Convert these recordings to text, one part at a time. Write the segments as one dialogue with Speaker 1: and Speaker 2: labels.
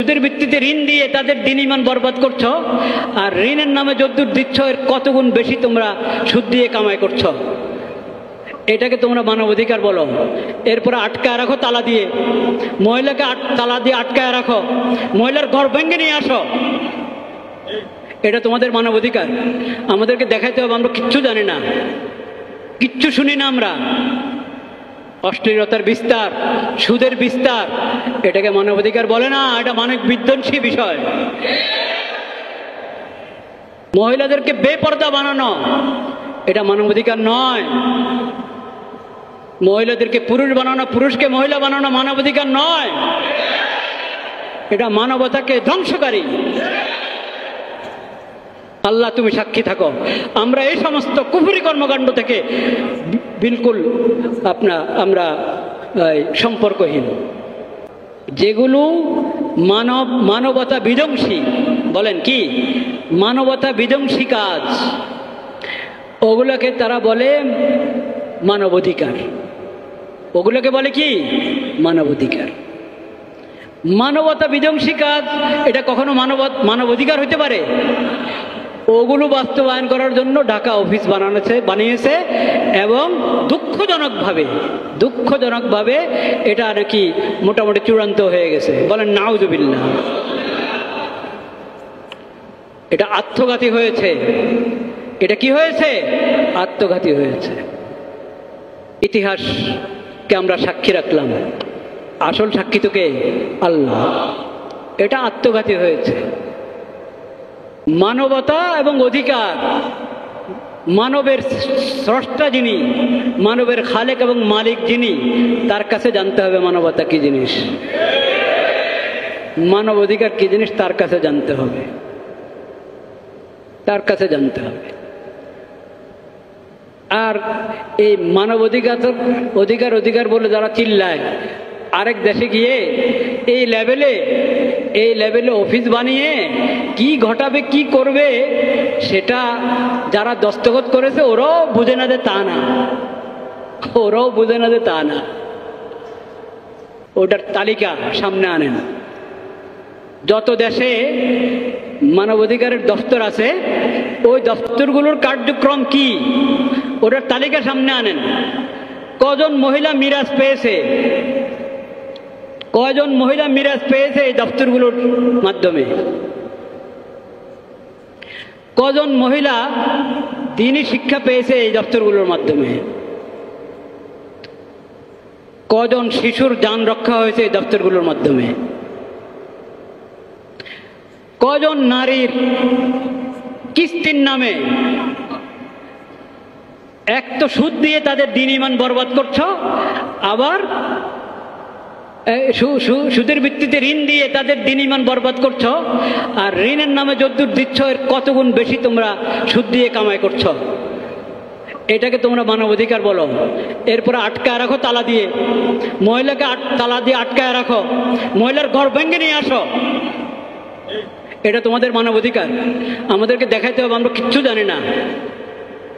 Speaker 1: সুদের ভিত্তিতে ঋণ দিয়ে তাদের দিন ইমান বরবাদ করছো, আর ঋণের নামে যদ্দূর দিচ্ছ এর কত গুণ বেশি তোমরা সুদ দিয়ে কামাই করছো। এটাকে তোমরা মানবাধিকার বলো। এরপরে আটকায় রাখো তালা দিয়ে, মহিলাকে তালা দিয়ে আটকায় রাখো, মহিলার ঘর ভেঙে নিয়ে আসো, এটা তোমাদের মানবাধিকার। আমাদেরকে দেখাইতে হবে আমরা কিচ্ছু জানি না, কিচ্ছু শুনি না আমরা। অশ্লীলতার বিস্তার, সুদের বিস্তার, এটাকে মানবাধিকার বলে না, এটা মানব বিধ্বংসী বিষয়। মহিলাদেরকে বেপর্দা বানানো, এটা মানবাধিকার নয়। মহিলাদেরকে পুরুষ বানানো, পুরুষকে মহিলা বানানো মানবাধিকার নয়, এটা মানবতাকে ধ্বংসকারী। আল্লাহ তুমি সাক্ষী থাকো, আমরা এই সমস্ত কুফরি কর্মকাণ্ড থেকে বিলকুল আমরা সম্পর্কহীন। যেগুলো মানবতা বিধ্বংসী, বলেন কি মানবতা বিধ্বংসী কাজ, ওগুলোকে তারা বলে মানবাধিকার। ওগুলোকে বলে কি মানবাধিকার। মানবতা বিধ্বংসী কাজ এটা কখনো মানবাধিকার হতে পারে? ওগুলো বাস্তবায়ন করার জন্য ঢাকা অফিস বানিয়েছে এবং দুঃখজনকভাবে এটা নাকি মোটামুটি চূড়ান্ত হয়ে গেছে। বলেন নাউজুবিল্লাহ। এটা আত্মঘাতী হয়েছে। এটা কি হয়েছে? আত্মঘাতী হয়েছে। ইতিহাসকে আমরা সাক্ষী রাখলাম, আসল সাক্ষী তো কে? আল্লাহ। এটা আত্মঘাতী হয়েছে। মানবতা এবং অধিকার, মানবের স্রষ্টা যিনি, মানবের খালেক এবং মালিক যিনি, তার কাছে জানতে হবে মানবতা কি জিনিস, মানব অধিকার কি জিনিস, তার কাছে জানতে হবে, তার কাছে জানতে হবে। আর এই মানব অধিকার বলে যারা চিল্লায়, আরেক দেশে গিয়ে এই লেভেলে অফিস বানিয়ে কি ঘটাবে কি করবে সেটা যারা দস্তখত করেছে ওরাও বুঝে না যে তা না, ওটার তালিকা সামনে আনেন। যত দেশে মানবাধিকারের দফতর আছে ওই দফতরগুলোর কার্যক্রম কি ওটার তালিকা সামনে আনেন। কজন মহিলা মিরাজ পেয়েছে, কয়জন মহিলা মিরাজ পেয়েছে এই দফতরগুলোর মাধ্যমে, কজন মহিলা দ্বীনি শিক্ষা পেয়েছে এই দফতরগুলোর মাধ্যমে, কজন শিশুর জান রক্ষা হয়েছে এই দফতরগুলোর মাধ্যমে, কজন নারীর কিস্তির নামে, এক তো সুদ দিয়ে তাদের দিন ইমান বরবাদ করছো, আবার সুদের ভিত্তিতে ঋণ দিয়ে তাদের দিন ইমান বরবাদ করছো, আর ঋণের নামে যদ্দূর দিচ্ছ এর কত গুণ বেশি তোমরা সুদ দিয়ে কামাই করছো। এটাকে তোমরা মানবাধিকার বলো। এরপরে আটকায় রাখো তালা দিয়ে, মহিলাকে তালা দিয়ে আটকায় রাখো, মহিলার ঘর ভেঙে নিয়ে আসো, এটা তোমাদের মানবাধিকার। আমাদেরকে দেখাইতে হবে আমরা কিচ্ছু জানি না,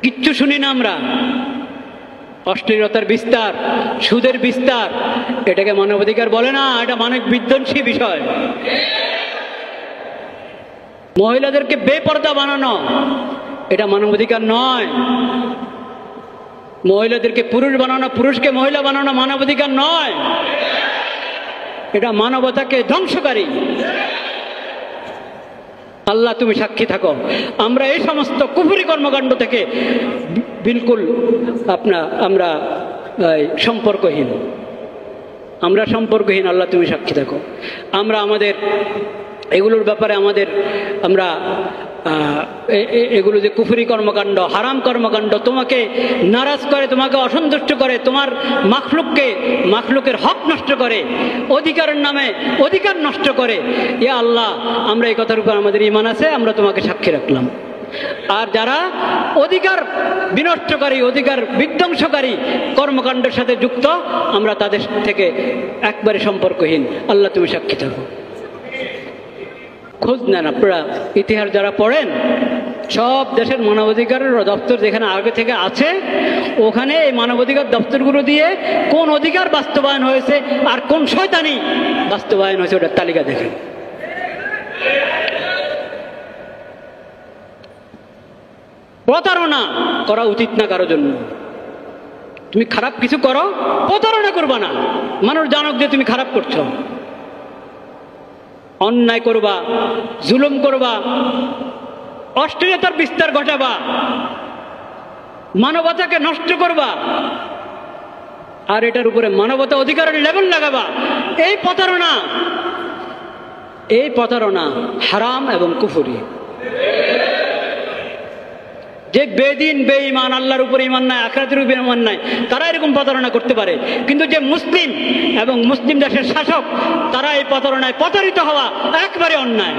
Speaker 1: কিচ্ছু শুনি না আমরা। অশ্লীলতার বিস্তার, সুদের বিস্তার, এটাকে মানবাধিকার বলে না, এটা মানব বিধ্বংসী বিষয়। মহিলাদেরকে বেপর্দা বানানো, এটা মানবাধিকার নয়। মহিলাদেরকে পুরুষ বানানো, পুরুষকে মহিলা বানানো মানবাধিকার নয়, এটা মানবতাকে ধ্বংসকারী। আল্লাহ তুমি সাক্ষী থাকো, আমরা এই সমস্ত কুফরি কর্মকাণ্ড থেকে বিলকুল আমরা সম্পর্কহীন, আল্লাহ তুমি সাক্ষী থাকো। আমরা আমাদের এগুলোর ব্যাপারে আমরা এগুলো যে কুফরি কর্মকাণ্ড, হারাম কর্মকাণ্ড, তোমাকে নারাজ করে, তোমাকে অসন্তুষ্ট করে, তোমার মাখলুকের হক নষ্ট করে, অধিকারের নামে অধিকার নষ্ট করে, ইয়া আল্লাহ আমরা এই কথার উপর আমাদের ঈমান আছে, আমরা তোমাকে সাক্ষী রাখলাম। আর যারা অধিকার বিনষ্টকারী, অধিকার বিধ্বংসকারী কর্মকাণ্ডের সাথে যুক্ত, আমরা তাদের থেকে একবারে সম্পর্কহীন। আল্লাহ তুমি সাক্ষী থাকো। খোঁজ নেন আপনারা, ইতিহাস যারা পড়েন, সব দেশের মানবাধিকারের দপ্তর যেখানে আগে থেকে আছে, ওখানে এই মানবাধিকার দপ্তরগুলো দিয়ে কোন অধিকার বাস্তবায়ন হয়েছে আর কোন শয়তানি বাস্তবায়ন হয়েছে ওটার তালিকা দেখেন। প্রতারণা করা উচিত না কারোর জন্য। তুমি খারাপ কিছু করো, প্রতারণা করবা না, মানুষ জানুক যে তুমি খারাপ করছো। অন্যায় করবা, জুলুম করবা, অশ্লীলতার বিস্তার ঘটাবা, মানবতাকে নষ্ট করবা, আর এটার উপরে মানবতা অধিকারের লেবেল লাগাবা, এই প্রতারণা হারাম এবং কুফরি। যে বেদিন বেঈমান, আল্লাহর উপর ঈমান নাই, আখিরাতের উপর ঈমান নাই, তারা এরকম প্রতারণা করতে পারে। কিন্তু যে মুসলিম এবং মুসলিম দেশের শাসক, তারা এই প্রতারণায় প্রতারিত হওয়া একবারে অন্যায়।